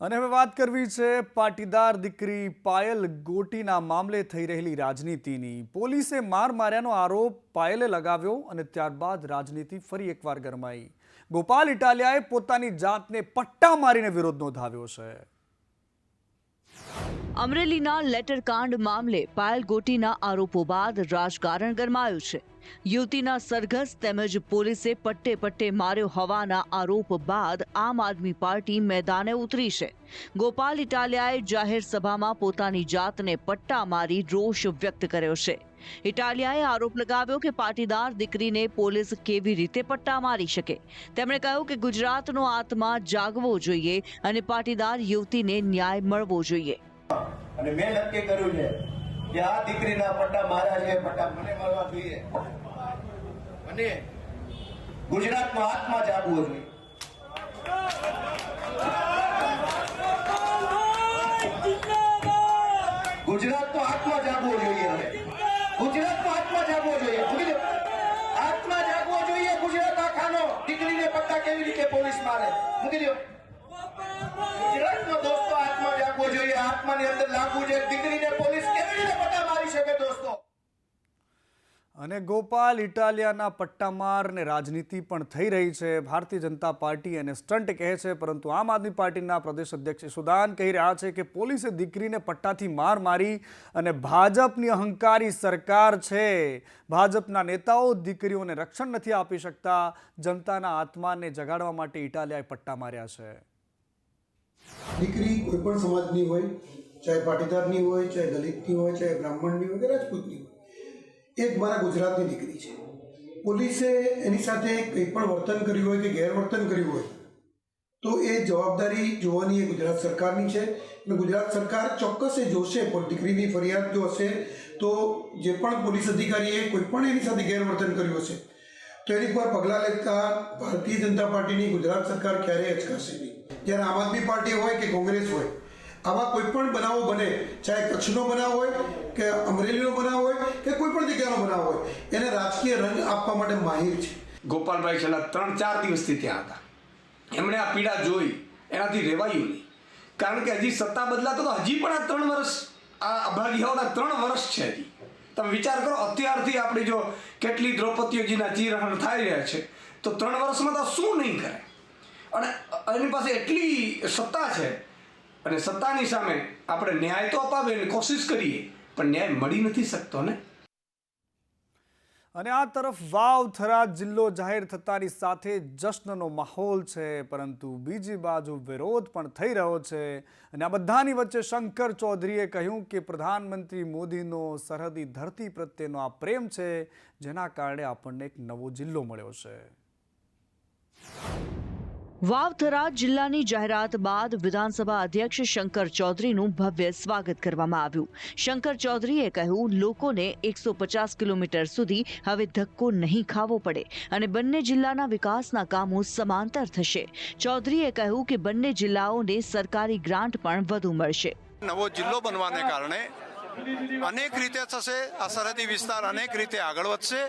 અને હવે વાત કરવી છે પાટીદાર દીકરી પાયલ ગોટીના મામલે થઈ રહેલી રાજનીતિની। પોલીસે માર માર્યાનો આરોપ પાયલે લગાવ્યો અને ત્યારબાદ રાજનીતિ ફરી એકવાર ગરમાઈ। ગોપાલ ઇટાલિયાએ પોતાની જાતને પટ્ટા મારીને વિરોધ નોંધાવ્યો છે। અમરેલીના લેટરકાંડ મામલે પાયલ ગોટીના આરોપો બાદ રાજકારણ ગરમાયું છે। યુવતીના સરઘસ તેમજ પોલીસે પટ્ટે પટ્ટે માર્યો હોવાના આરોપ બાદ આમ આદમી પાર્ટી મેદાને ઉતરી છે। ગોપાલ ઇટાલિયાએ જાહેર સભામાં પોતાની જાતને પટ્ટા મારી રોષ વ્યક્ત કર્યો છે। ઇટાલિયાએ આરોપ લગાવ્યો કે પાટીદાર દીકરીને પોલીસ કેવી રીતે પટ્ટા મારી શકે। તેમણે કહ્યું કે ગુજરાતનો આત્મા જાગવો જોઈએ અને પાટીદાર યુવતીને ન્યાય મળવો જોઈએ। અને મેં નક્કી કર્યું છે કે આ દીકરીના પટ્ટા માર્યા છે, પટ્ટા મને મળવા જોઈએ અને ગુજરાતનો આત્મા જાગવો જોઈએ। ગુજરાતનો આત્મા જાગવો જોઈએ। હવે ગુજરાતનો આત્મા જાગવો જોઈએ। આત્મા જાગવો જોઈએ। ગુજરાત આખાનો દીકરીને પટ્ટા કેવી રીતે પોલીસ મારે મૂકી દો। ગુજરાતનો દોસ્તો આત્મા જાગવો જોઈએ। આત્માની અંદર લાગવું છે દીકરીને પોલીસ કેવી રીતે પટ્ટા મારી શકે દોસ્તો। અને ગોપાલ ઇટાલિયાના પટ્ટામારને રાજનીતિ પણ થઈ રહી છે। ભારતીય જનતા પાર્ટી અને સ્ટન્ટ કહે છે, પરંતુ આમ આદમી પાર્ટીના પ્રદેશ અધ્યક્ષ ઈશુદાન કહી રહ્યા છે કે પોલીસે દીકરીને પટ્ટાથી માર મારી અને ભાજપની અહંકારી સરકાર છે। ભાજપના નેતાઓ દીકરીઓને રક્ષણ નથી આપી શકતા। જનતાના આત્માને જગાડવા માટે ઇટાલિયાએ પટ્ટા માર્યા છે। દીકરી કોઈ પણ સમાજની હોય, ચાહે પાટીદારની હોય, ચાહે દલિતની હોય, ચાહે બ્રાહ્મણની હોય કે રાજપૂતની હોય, એક મારા ગુજરાતની દીકરી છે। પોલીસે એની સાથે કંઈ પણ વર્તન કર્યું હોય કે ગેરવર્તન કર્યું હોય તો એ જવાબદારી જોવાની એ ગુજરાત સરકારની છે અને ગુજરાત સરકાર ચોક્કસ એ જોશે। પણ દીકરીની ફરિયાદ જો હશે તો જે પણ પોલીસ અધિકારીએ કોઈ પણ એની સાથે ગેરવર્તન કર્યું હશે તો એની પર પગલાં લેતા ભારતીય જનતા પાર્ટીની ગુજરાત સરકાર ક્યારેય અચકાશે નહીં। જ્યારે આમ આદમી પાર્ટી હોય કે કોંગ્રેસ હોય, આવા કોઈ પણ બનાવો બને, ચાહે કચ્છનો બનાવ હોય કે અમરેલીનો બનાવ હોય કે કોઈ પણ જગ્યાનો બનાવ હોય, એને રાજકીય રંગ આપવા માટે માહિર છે। ગોપાલભાઈ છેલ્લા 3-4 દિવસથી ત્યાં હતા। એમણે આ પીડા જોઈ, એનાથી રેવાયું નહીં, કારણ કે હજી સત્તા બદલાતો તો હજી પણ આ 3 વર્ષ આ અભાગીઓના 3 વર્ષ છે। હજી તમે વિચાર કરો, અત્યારથી આપણી જો કેટલી દ્રૌપદીઓજીના ચીરહરણ થઈ રહ્યા છે તો 3 વર્ષમાં તો શું નહીં કરે। અને એની પાસે એટલી સત્તા છે અને સત્તાની સામે આપણે ન્યાય તો અપાવીએ, કોશિશ કરીએ, પણ ન્યાય મળી નથી શકતો ને। અને આ તરફ વાવ થરાદ જિલ્લો જાહેર થતાની સાથે જશ્નનો માહોલ છે, પરંતુ બીજી બાજુ વિરોધ પણ થઈ રહ્યો છે। અને આ બધાની વચ્ચે શંકર ચૌધરીએ કહ્યું કે પ્રધાનમંત્રી મોદીનો સરહદી ધરતી પ્રત્યેનો આ પ્રેમ છે, જેના કારણે આપણને એક નવો જિલ્લો મળ્યો છે। વાવ થરાદ જિલ્લાની જાહેરાત બાદ વિધાનસભા અધ્યક્ષ શંકર ચૌધરીનું ભવ્ય સ્વાગત કરવામાં આવ્યું। શંકર ચૌધરીએ કહ્યું, લોકોને 150 કિલોમીટર સુધી હવે ધક્કો નહીં ખાવો પડે અને બંને જિલ્લાના વિકાસના કામો સમાંતર થશે। ચૌધરીએ કહ્યું કે બંને જિલ્લાઓને સરકારી ગ્રાન્ટ પણ વધુ મળશે। નવો જિલ્લો બનવાને કારણે અનેક રીતે થશે, આ સરહદી વિસ્તાર અનેક રીતે આગળ વધશે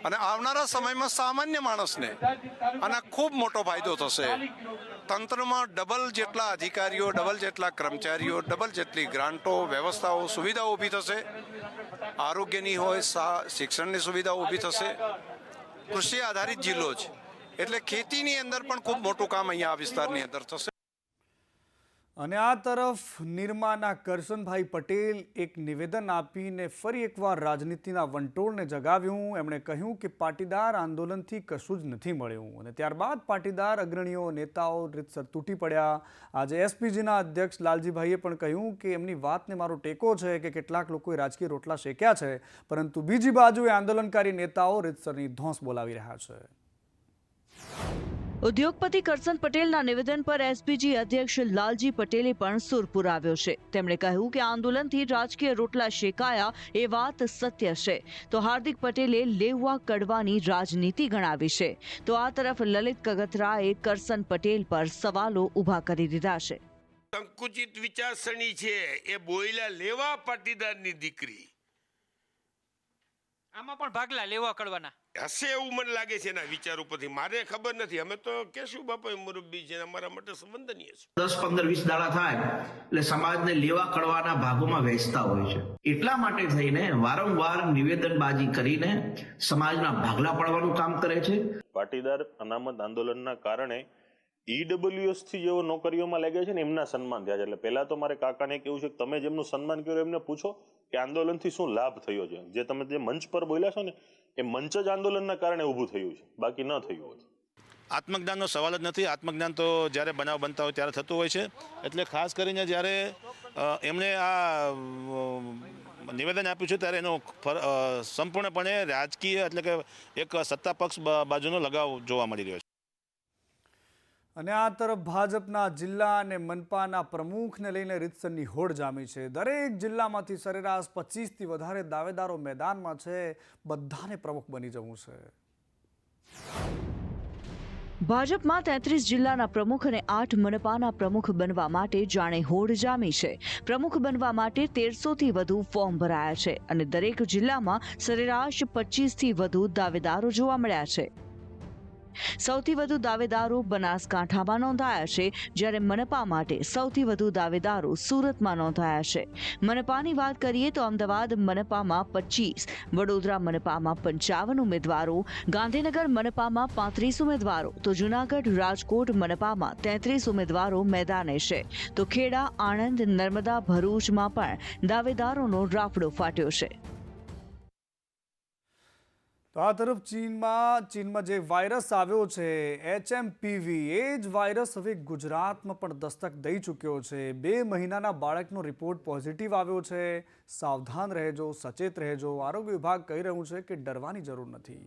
અને આવનારા સમયમાં સામાન્ય માણસને આના ખૂબ મોટો ફાયદો થશે। તંત્રમાં ડબલ જેટલા અધિકારીઓ, ડબલ જેટલા કર્મચારીઓ, ડબલ જેટલી ગ્રાન્ટો, વ્યવસ્થાઓ, સુવિધાઓ ઊભી થશે। આરોગ્યની હોય, શિક્ષણની સુવિધાઓ ઊભી થશે। કૃષિ આધારિત જિલ્લો છે એટલે ખેતીની અંદર પણ ખૂબ મોટું કામ અહીંયા આ વિસ્તારની અંદર થશે। અને આ તરફ નિરમાના કરશનભાઈ પટેલ એક નિવેદન આપીને ફરી એકવાર રાજનીતિના વંટોળને જગાવ્યું। એમણે કહ્યું કે પાટીદાર આંદોલનથી કશું જ નથી મળ્યું અને ત્યારબાદ પાટીદાર અગ્રણીઓ, નેતાઓ રીતસર તૂટી પડ્યા। આજે એસપીજીના અધ્યક્ષ લાલજીભાઈએ પણ કહ્યું કે એમની વાતને મારો ટેકો છે કે કેટલાક લોકોએ રાજકીય રોટલા શેક્યા છે, પરંતુ બીજી બાજુએ આંદોલનકારી નેતાઓ રીતસરની ધોંસ બોલાવી રહ્યા છે। ઉદ્યોગપતિ કરશન પટેલના નિવેદન પર એસપીજી અધ્યક્ષ લાલજી પટેલે પણ સુર પુરાવ્યો છે। તેમણે કહ્યું કે આંદોલનથી રાજકીય રોટલા શેકાયા એ વાત સત્ય છે, તો હાર્દિક પટેલે લેવા કડવાની રાજનીતિ ગણાવી છે। તો આ તરફ લલિત કગથરાએ કરશન પટેલ પર સવાલો ઊભા કરી દીધા છે। સંકુચિત વિચારસરણી છે એ બોયલા લેવા પાટીદારની દીકરી, આમાં પણ ભાગલા લેવા કડવાના હશે એવું મને લાગે છે એના વિચાર ઉપરથી. મારે ખબર નથી. અમે તો કેશું બાપા મુરબ્બી છે, અમારા માટે સંબંધનીય છે. 10, 15, 20 દાડા થાય એટલે સમાજને લેવા કડવાના ભાગોમાં વહેંચતા હોય છે. એટલા માટે થઈને વારંવાર નિવેદનબાજી કરીને સમાજના ભાગલા પાડવાનું કામ કરે છે. પાટીદાર અનામત આંદોલનના કારણે ઈડબ્લ્યુએસ થી જેઓ નોકરીઓમાં લાગ્યા છે ને એમના સન્માન થયા છે. એટલે પહેલા તો મારે કાકાને કેવું છે કે તમે જેમનું સન્માન કર્યું એમને પૂછો કે આંદોલનથી શું લાભ થયો છે. જે તમે જે મંચ પર બોલ્યા છો ને એ મંચ જ આંદોલનના કારણે ઊભું થયું છે, બાકી ન થયું હોત. આત્મજ્ઞાનનો સવાલ જ નથી. આત્મજ્ઞાન તો જ્યારે બનાવ બનતા હોય ત્યારે થતું હોય છે. એટલે ખાસ કરીને જ્યારે એમણે આ નિવેદન આપ્યું છે ત્યારે એનો સંપૂર્ણપણે રાજકીય એટલે કે એક સત્તા પક્ષ બાજુનો લગાવ જોવા મળી રહ્યો છે. અને આ તરફ ભાજપના જિલ્લા અને મનપાના પ્રમુખને લઈને રીતસરની હોડ જામી છે. દરેક જિલ્લામાંથી સરેરાશ 25થી વધારે દાવેદારો મેદાનમાં છે. બધાને પ્રમુખ બની જવું છે. ભાજપમાં 33 જિલ્લાના પ્રમુખ અને 8 મનપાના પ્રમુખ બનવા માટે જાણે હોડ જામી છે. પ્રમુખ બનવા માટે 1300થી વધુ ફોર્મ ભરાયા છે અને દરેક જિલ્લામાં સરેરાશ 25થી વધુ દાવેદારો જોવા મળ્યા છે. સૌથી વધુ દાવેદારો બનાસકાંઠામાં નોંધાયા છે, જ્યારે મનપા માટે સૌથી વધુ દાવેદારો સુરતમાં નોંધાયા છે. મનપાની વાત કરીએ તો અમદાવાદ મનપામાં 25, વડોદરા મનપામાં 55 ઉમેદવારો, ગાંધીનગર મનપામાં 35 ઉમેદવારો, તો જૂનાગઢ રાજકોટ મનપામાં 33 ઉમેદવારો મેદાને છે. તો ખેડા, આણંદ, નર્મદા, ભરૂચમાં પણ દાવેદારોનો રાફડો ફાટ્યો છે. તો આ તરફ ચીનમાં જે વાયરસ આવ્યો છે HMPV, એ જ વાયરસ હવે ગુજરાતમાં પણ દસ્તક દઈ ચૂક્યો છે. 2 મહિનાના બાળકનો રિપોર્ટ પોઝિટિવ આવ્યો છે. સાવધાન રહેજો, સચેત રહેજો. આરોગ્ય વિભાગ કહી રહ્યું છે કે ડરવાની જરૂર નથી.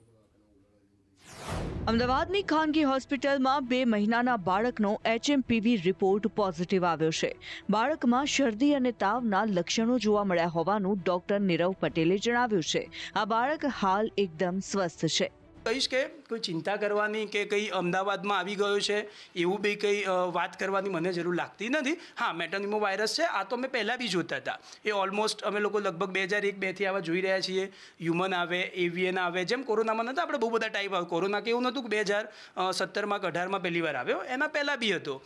અમદાવાદની ખાનગી હોસ્પિટલમાં 2 મહિનાના બાળકનો HMPV રિપોર્ટ પોઝિટિવ આવ્યો છે. બાળકમાં શરદી અને તાવના લક્ષણો જોવા મળ્યા હોવાનું ડોક્ટર નીરવ પટેલે જણાવ્યું છે. આ બાળક હાલ એકદમ સ્વસ્થ છે. કહીશ કે કોઈ ચિંતા કરવાની કે કંઈ અમદાવાદમાં આવી ગયો છે એવું બી કંઈ વાત કરવાની મને જરૂર લાગતી નથી. હા, મેટાનિમો વાયરસ છે, આ તો અમે પહેલાં બી જોતા હતા. એ ઓલમોસ્ટ અમે લોકો લગભગ 2001-2થી આવા જોઈ રહ્યા છીએ. હ્યુમન આવે, એવિયન આવે, જેમ કોરોનામાં નહોતા આપણે બહુ બધા ટાઈપ આવે. કોરોના કેવું નહોતું કે 2017માં કે 18માં પહેલી વાર આવ્યો, એના પહેલાં બી હતો.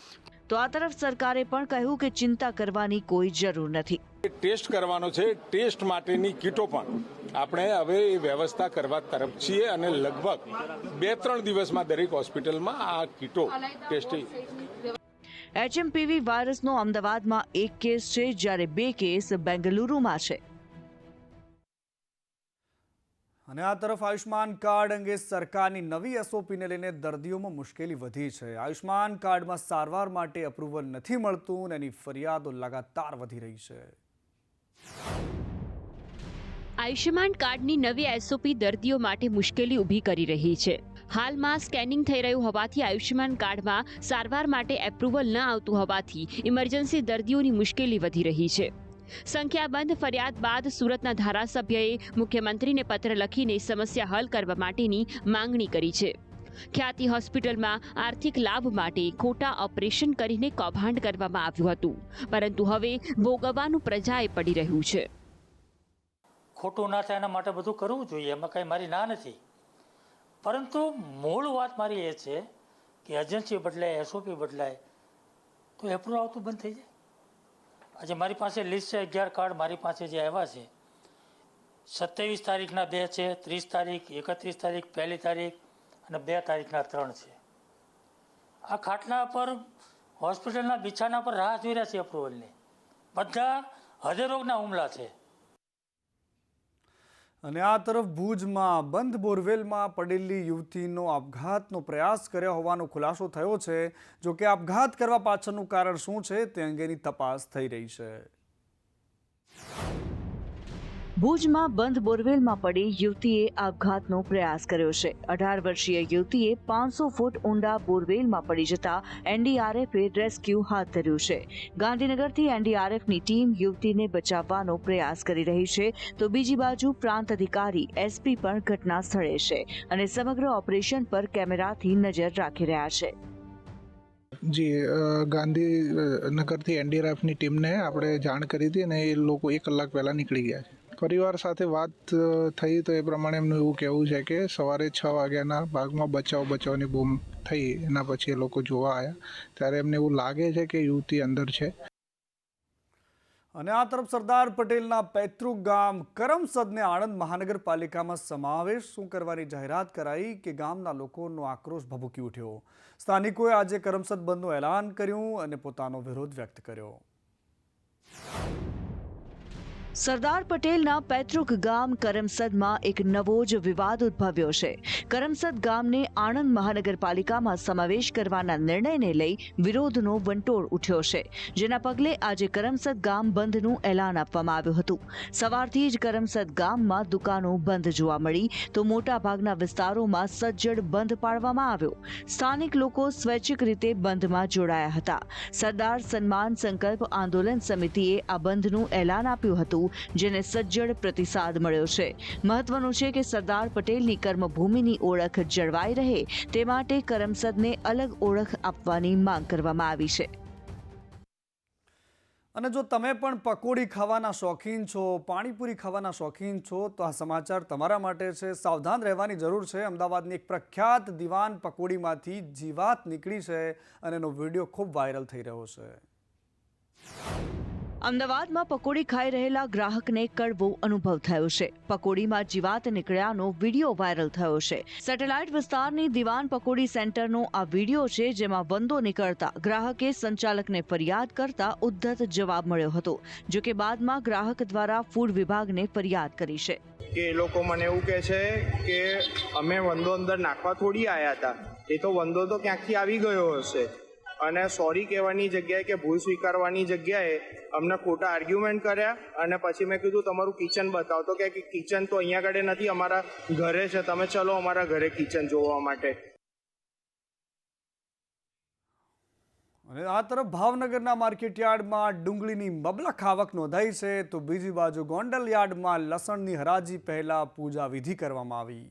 તો આ તરફ સરકારે પણ કહ્યું કે ચિંતા કરવાની કોઈ જરૂર નથી. ટેસ્ટ કરવાનો છે. ટેસ્ટ માટેની કીટો પણ આપણે હવે એ વ્યવસ્થા કરવા તરફ છીએ અને લગભગ 2-3 દિવસમાં દરેક હોસ્પિટલમાં આ કીટો ટેસ્ટિંગ. HMPV વાયરસનો અમદાવાદમાં 1 કેસ છે, જ્યારે 2 કેસ બેંગલુરુમાં છે. અને આ તરફ આયુષ્માન કાર્ડ અંગે સરકારની નવી SOPને લઈને દર્દીઓમાં મુશ્કેલી વધી છે. આયુષ્માન કાર્ડમાં સારવાર માટે અપ્રુવલ નથી મળતું અને એની ફરિયાદો લગાતાર વધી રહી છે. આયુષ્યમાન કાર્ડની નવી SOP દર્દીઓ માટે મુશ્કેલી ઊભી કરી રહી છે. હાલમાં સ્કેનિંગ થઈ રહ્યું હોવાથી આયુષ્યમાન કાર્ડમાં સારવાર માટે એપ્રુવલ ન આવતું હોવાથી ઇમરજન્સી દર્દીઓની મુશ્કેલી વધી રહી છે. સંખ્યાબંધ ફરિયાદ બાદ સુરતના ધારાસભ્યએ મુખ્યમંત્રીને પત્ર લખીને સમસ્યા હલ કરવા માટેની માંગણી કરી છે. ખ્યાતિ હોસ્પિટલમાં આર્થિક લાભ માટે ખોટા ઓપરેશન કરીને કૌભાંડ કરવામાં આવ્યું હતું, પરંતુ હવે ભોગવવાનું પ્રજાએ પડી રહ્યું છે. ખોટું ના થાય એના માટે બધું કરવું જોઈએ, એમાં કંઈ મારી ના નથી. પરંતુ મૂળ વાત મારી એ છે કે એજન્સી બદલાય, SOP બદલાય તો એપ્રુવલ આવતું બંધ થઈ જાય. આજે મારી પાસે લિસ્ટ છે, 11 કાર્ડ મારી પાસે જે આવ્યા છે. 27 તારીખના 2 છે, 30 તારીખ, 31 તારીખ, 1 તારીખ અને 2 તારીખના 3 છે. આ ખાટલા પર હોસ્પિટલના બિછાના પર રાહ જોઈ રહ્યા છે એપ્રુવલની. બધા હૃદયરોગના હુમલા છે. અને આ તરફ ભુજમાં બંધ બોરવેલમાં પડેલી યુવતીનો આપઘાતનો પ્રયાસ કર્યો હોવાનો ખુલાસો થયો છે. જો કે આપઘાત કરવા પાછળનું કારણ શું છે તે અંગેની તપાસ થઈ રહી છે. ભુજમાં બંધ બોરવેલમાં પડી યુવતીએ આપઘાતનો પ્રયાસ કર્યો છે. 18 વર્ષીય યુવતીએ 500 ફૂટ ઊંડા બોરવેલમાં પડી જતા NDRFએ રેસ્ક્યુ હાથ ધર્યું છે. ગાંધીનગરથી NDRFની ટીમ યુવતીને બચાવવાનો પ્રયાસ કરી રહી છે, તો બીજી બાજુ પ્રાંત અધિકારી SP પણ ઘટના સ્થળે છે અને સમગ્ર ઓપરેશન પર કેમેરાથી નજર રાખી રહ્યા છે. જી, ગાંધીનગરથી NDRFની ટીમને આપણે જાણ કરી હતી અને એ લોકો 1 કલાક પહેલાં નીકળી ગયા છે. પરિવાર સાથે વાત થઈ તો એ પ્રમાણે એમનું એવું કહેવું છે કે સવારે 6 વાગ્યાના ભાગમાં બચાવની બૂમ થઈ, એના પછી એ લોકો જોવા આવ્યા ત્યારે એમને એવું લાગે છે કે યુવતી અંદર છે. અને આ તરફ સરદાર પટેલના પૈતૃક ગામ કરમસદને આણંદ મહાનગરપાલિકામાં સમાવેશ શું કરવાની જાહેરાત કરાઈ કે ગામના લોકોનો આક્રોશ ભભૂકી ઉઠ્યો. સ્થાનિકોએ આજે કરમસદ બંધનું એલાન કર્યું અને પોતાનો વિરોધ વ્યક્ત કર્યો. સરદાર પટેલના પૈતૃક ગામ કરમસદમાં એક નવો જ વિવાદ ઉદ્ભવ્યો છે. કરમસદ ગામને આણંદ મહાનગરપાલિકામાં સમાવેશ કરવાના નિર્ણયને લઈ વિરોધનો વંટોળ ઉઠ્યો છે, જેના પગલે આજે કરમસદ ગામ બંધનું એલાન આપવામાં આવ્યું હતું. સવારથી જ કરમસદ ગામમાં દુકાનો બંધ જોવા મળી તો મોટાભાગના વિસ્તારોમાં સજ્જડ બંધ પાડવામાં આવ્યો. સ્થાનિક લોકો સ્વૈચ્છિક રીતે બંધમાં જોડાયા હતા. સરદાર સન્માન સંકલ્પ આંદોલન સમિતિએ આ બંધનું એલાન આપ્યું હતું, જેને સજ્જડ પ્રતિસાદ મળ્યો છે. મહત્વનું છે કે સરદાર પટેલની કર્મભૂમિની ઓળખ જળવાઈ રહે તે માટે કરમસદને અલગ ઓળખ આપવાની માંગ કરવામાં આવી છે. અને જો તમે પણ પકોડી ખાવાના શોખીન છો, પાણીપુરી ખાવાના શોખીન છો તો આ સમાચાર તમારા માટે છે. સાવધાન રહેવાની જરૂર છે. અમદાવાદની એક પ્રખ્યાત દીવાન પકોડીમાંથી જીવાત નીકળી છે અને એનો વિડીયો ખૂબ વાયરલ થઈ રહ્યો છે. અમદાવાદમાં પકોડી ખાઈ રહેલા ગ્રાહકને કડવો અનુભવ થયો છે. પકોડીમાં જીવાત નીકળ્યાનો વિડીયો વાયરલ થયો છે. સેટેલાઇટ વિસ્તારની દીવાન પકોડી સેન્ટરનો આ વિડીયો છે, જેમાં વંદો નીકળતા ગ્રાહકે સંચાલકને ફરિયાદ કરતા ઉદ્ધત જવાબ મળ્યો હતો. જો કે બાદમાં ગ્રાહક દ્વારા ફૂડ વિભાગને ફરિયાદ કરી છે. કે એ લોકો મને એવું કહે છે કે અમે વંદો અંદર નાખવા થોડી આવ્યા હતા, એ તો વંદો તો ક્યાંકથી આવી ગયો હશે. અને સોરી કહેવાની જગ્યાએ કે ભૂલ સ્વીકારવાની જગ્યાએ અમને ખોટા આર્ગ્યુમેન્ટ કર્યા. અને પછી મેં કીધું તમારું કિચન બતાવો, તો કે કિચન તો અહીંયા આગળ નથી, અમારા ઘરે છે, તમે ચલો અમારા ઘરે કિચન જોવા માટે. અને આ તરફ ભાવનગરના માર્કેટયાર્ડમાં ડુંગળીની મબલખ આવક નોંધાઈ છે તો બીજી બાજુ ગોંડલ યાર્ડમાં લસણની હરાજી પહેલા પૂજા વિધિ કરવામાં આવી.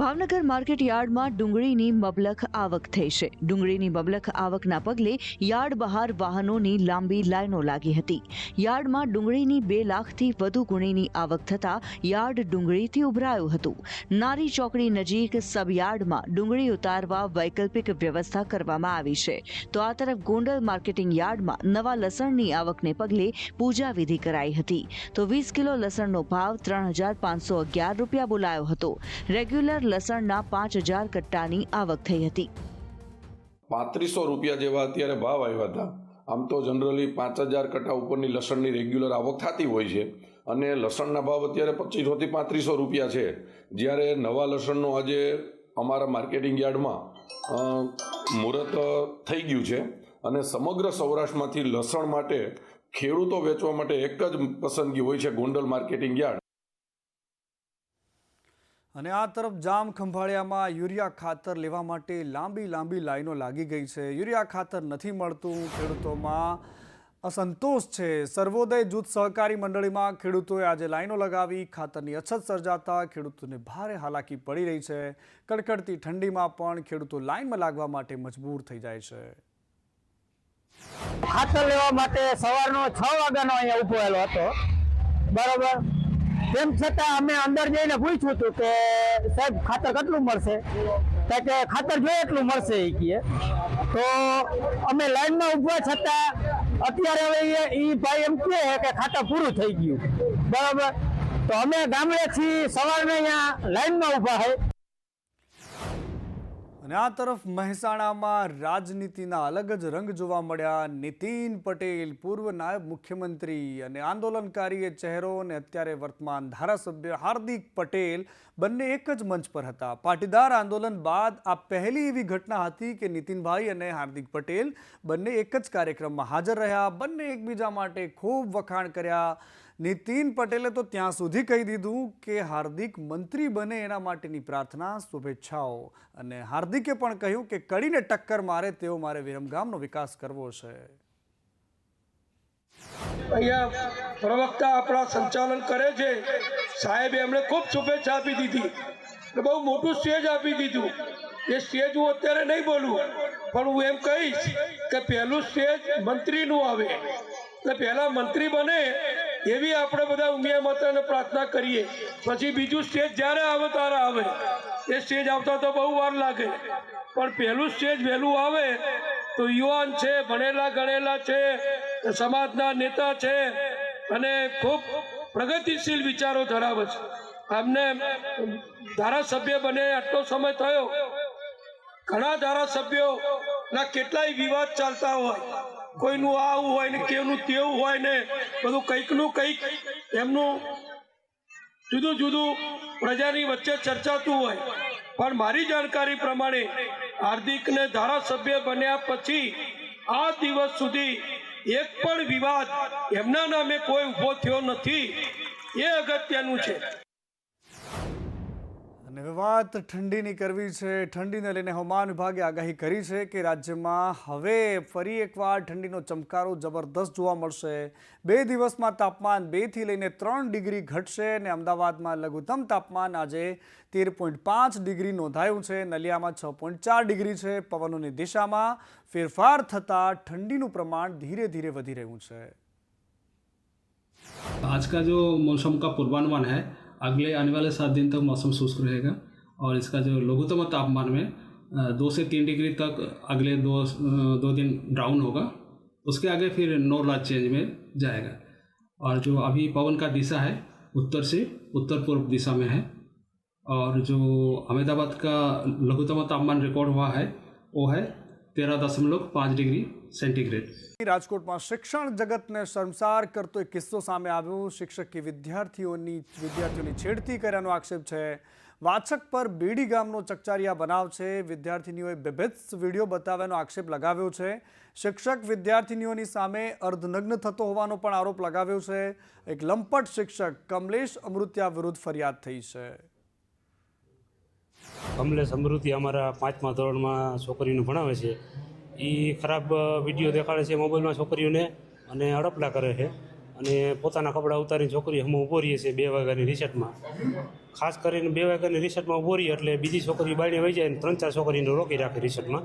ભાવનગર માર્કેટ યાર્ડમાં ડુંગળીની મબલખ આવક થઈ છે. ડુંગળીની મબલખ આવકના પગલે યાર્ડ બહાર વાહનોની લાંબી લાઈનો લાગી હતી. યાર્ડમાં ડુંગળીની 2 લાખથી વધુ ગુણીની આવક થતાં યાર્ડ ડુંગળીથી ઉભરાયું હતું. નારી ચોકડી નજીક સબ યાર્ડમાં ડુંગળી ઉતારવા વૈકલ્પિક વ્યવસ્થા કરવામાં આવી છે. તો આ તરફ ગોંડલ માર્કેટિંગ યાર્ડમાં નવા લસણની આવકને પગલે પૂજા વિધિ કરાઈ હતી. તો 20 કિલો લસણનો ભાવ 3,511 રૂપિયા બોલાયો હતો. રેગ્યુલર લસણના 5,000 કટ્ટાની આવક થઈ હતી. 3500 રૂપિયા જેવા અત્યારે ભાવ આવ્યા હતા. આમ તો જનરલી 5,000 કટ્ટા ઉપરની લસણની રેગ્યુલર આવક થતી હોય છે અને લસણના ભાવ અત્યારે 2500 થી 3500 રૂપિયા છે. જ્યારે નવા લસણનું આજે અમારા માર્કેટિંગ યાર્ડમાં મુહૂર્ત થઈ ગયું છે અને સમગ્ર સૌરાષ્ટ્રમાંથી લસણ માટે ખેડૂતો વેચવા માટે એક જ પસંદગી હોય છે, ગોંડલ માર્કેટિંગ યાર્ડ. અને આ તરફ જામ ખંભાળિયામાં યુરિયા ખાતર લેવા માટે લાંબી લાઈનો લાગી ગઈ છે. યુરિયા ખાતર નથી મળતું, ખેડૂતોમાં અસંતોષ છે. સર્વોદય જૂથ સહકારી મંડળીમાં ખેડૂતોએ આજે લાઈનો લગાવી. ખાતરની અછત સર્જાતા ખેડૂતોને ભારે હાલાકી પડી રહી છે. કડકડતી ઠંડીમાં પણ ખેડૂતો લાઈનમાં લાગવા માટે મજબૂર થઈ જાય છે. ખાતર લેવા માટે સવારનો 6 વાગ્યાનો અહીંયા ઉભો હતો, બરાબર. તેમ છતાં અમે અંદર જઈને પૂછ્યું હતું કે સાહેબ ખાતર કેટલું મળશે, કે ખાતર જોઈએ એટલું મળશે એ કહે. તો અમે લાઈનમાં ઊભા છતાં અત્યારે હવે એ ભાઈ એમ કહે કે ખાતર પૂરું થઈ ગયું, બરાબર. તો અમે ગામડેથી સવારના અહીંયા લાઈનમાં ઊભા છે. અને આ તરફ મહેસાણામાં રાજનીતિના અલગ જ રંગ જોવા મળ્યા. નીતિન પટેલ, પૂર્વ નાયબ મુખ્યમંત્રી અને આંદોલનકારી ચહેરો અને અત્યારે વર્તમાન ધારાસભ્ય હાર્દિક પટેલ બંને એક જ મંચ પર હતા. પાટીદાર આંદોલન બાદ આ પહેલી એવી ઘટના હતી કે નીતિનભાઈ અને હાર્દિક પટેલ બંને એક જ કાર્યક્રમમાં હાજર રહ્યા. બંને એકબીજા માટે ખૂબ વખાણ કર્યા. નીતિન પટેલે તો ત્યાં સુધી કહી દીધું કે હાર્દિક મંત્રી બને એના માટેની પ્રાર્થના, શુભેચ્છાઓ. અને હાર્દિકે પણ કહ્યું કે કડીને ટક્કર મારે તેવો મારે વિરમગામનો વિકાસ કરવો છે. અહીંયા પ્રવક્તા આપણા સંચાલન કરે છે સાહેબે એમણે ખૂબ શુભેચ્છા આપી દીધી, બહુ મોટું સ્ટેજ આપી દીધું. એ સ્ટેજ હું અત્યારે નહીં બોલું, પણ હું એમ કહીશ કે પહેલું સ્ટેજ મંત્રીનું આવે. એટલે પહેલાં મંત્રી બને એવી આપણે બધા ઉમિયા માતાને પ્રાર્થના કરીએ. પછી બીજું સ્ટેજ જ્યારે આવે ત્યારે આવે. એ સ્ટેજ આવતા તો બહુ વાર લાગે, પણ પહેલું સ્ટેજ વહેલું આવે તો યુવાન છે, ભણેલા ગણેલા છે, સમાજના નેતા છે અને ખૂબ પ્રગતિશીલ વિચારો ધરાવે છે. આમને ધારાસભ્ય બને આટલો સમય થયો, ઘણા ધારાસભ્યોના કેટલાય વિવાદ ચાલતા હોય, કોઈનું આવું હોય ને કેનું તેવું હોય ને બધું કંઈકનું કંઈક એમનું જુદું જુદું પ્રજાની વચ્ચે ચર્ચાતું હોય. પણ મારી જાણકારી પ્રમાણે હાર્દિકને ધારાસભ્ય બન્યા પછી આ દિવસ સુધી એક પણ વિવાદ એમના નામે કોઈ ઊભો થયો નથી. એ અગત્યનું છે. અને વાત ઠંડીની કરવી છે. ઠંડીને લઈને હવામાન વિભાગે આગાહી કરી છે કે રાજ્યમાં હવે ફરી એકવાર ઠંડીનો ચમકારો જબરદસ્ત જોવા મળશે. 2 દિવસમાં તાપમાન 2 થી લઈને 3 ડિગ્રી ઘટશે અને અમદાવાદમાં લઘુત્તમ તાપમાન આજે 13.5 ડિગ્રી નોંધાયું છે. નલિયામાં 6.4 ડિગ્રી છે. પવનોની દિશામાં ફેરફાર થતાં ઠંડીનું પ્રમાણ ધીરે ધીરે વધી રહ્યું છે. आज का जो मौसम का पूर्वानुमान है, अगले आने वाले 7 दिन तक मौसम शुष्क रहेगा और इसका जो लघुत्तम तापमान में 2 से 3 डिग्री तक अगले दो दिन डाउन होगा. उसके आगे फिर नॉर्मल चेंज में जाएगा. और जो अभी पवन का दिशा है उत्तर से उत्तर पूर्व दिशा में है. और जो अहमदाबाद का लघुत्तम तापमान रिकॉर्ड हुआ है वो है 13.5 डिग्री सेंटीग्रेड. રાજકોટમાં શિક્ષણ જગતને શર્મસાર કરતો એક કિસ્સો સામે આવ્યો. શિક્ષકે વિદ્યાર્થીઓની છેડતી કર્યાનો આક્ષેપ છે. વાચક પર બેડી ગામનો ચકચારિયા બનાવ છે. વિદ્યાર્થીનીઓએ બેભત્સ વિડીયો બતાવ્યાનો આક્ષેપ લગાવ્યો છે. શિક્ષક વિદ્યાર્થીનીઓની સામે અર્ધનગ્ન થતો હોવાનો પણ આરોપ લગાવ્યો છે. એક લંપટ શિક્ષક કમલેશ અમૃતિયા વિરુદ્ધ ફરિયાદ થઈ છે. કમલેશ અમૃતિયા અમારા 5મા ધોરણમાં છોકરીઓને ભણાવે છે. એ ખરાબ વિડીયો દેખાડે છે મોબાઈલમાં છોકરીઓને અને અડપલા કરે છે અને પોતાના કપડાં ઉતારીને છોકરી અમે ઊભો રહીએ છીએ 2 વાગ્યાની રિસેટમાં. ખાસ કરીને 2 વાગ્યાની રિસેટમાં ઊભો રહીએ એટલે બીજી છોકરી બાયણે વહી જાય ને 3-4 છોકરીને રોકી રાખે રિસેટમાં.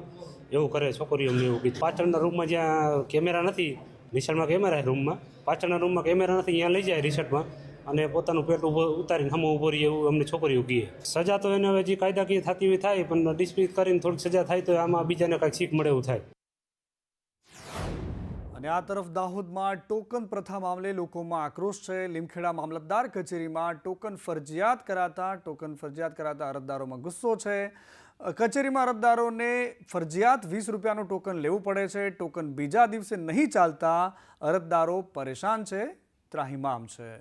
એવું કરે છોકરીઓ અમને એવું કીધું. પાછળના રૂમમાં જ્યાં કેમેરા નથી, રિસેટમાં કેમેરા છે રૂમમાં, પાછળના રૂમમાં કેમેરા નથી, ત્યાં લઈ જાય રિસેટમાં અને પોતાનું પેટ ઉતારીને હમ ઊભો રહીએ એવું અમને છોકરીઓ કહે. સજા તો એને હવે જે કાયદાકીય થતી હોય થાય, પણ ડિસ્પ્યુટ કરીને થોડીક સજા થાય તો આમાં બીજાને કાંઈક શીખ મળે એવું થાય. અને આ તરફ દાહોદમાં ટોકન પ્રથા મામલે લોકોમાં આક્રોશ છે. લીમખેડા મામલતદાર કચેરીમાં ટોકન ફરજિયાત કરાતા અરજદારોમાં ગુસ્સો છે. કચેરીમાં અરજદારોને ફરજિયાત 20 રૂપિયાનું ટોકન લેવું પડે છે. ટોકન બીજા દિવસે નહીં ચાલતા અરજદારો પરેશાન છે, ત્રાહિમામ છે.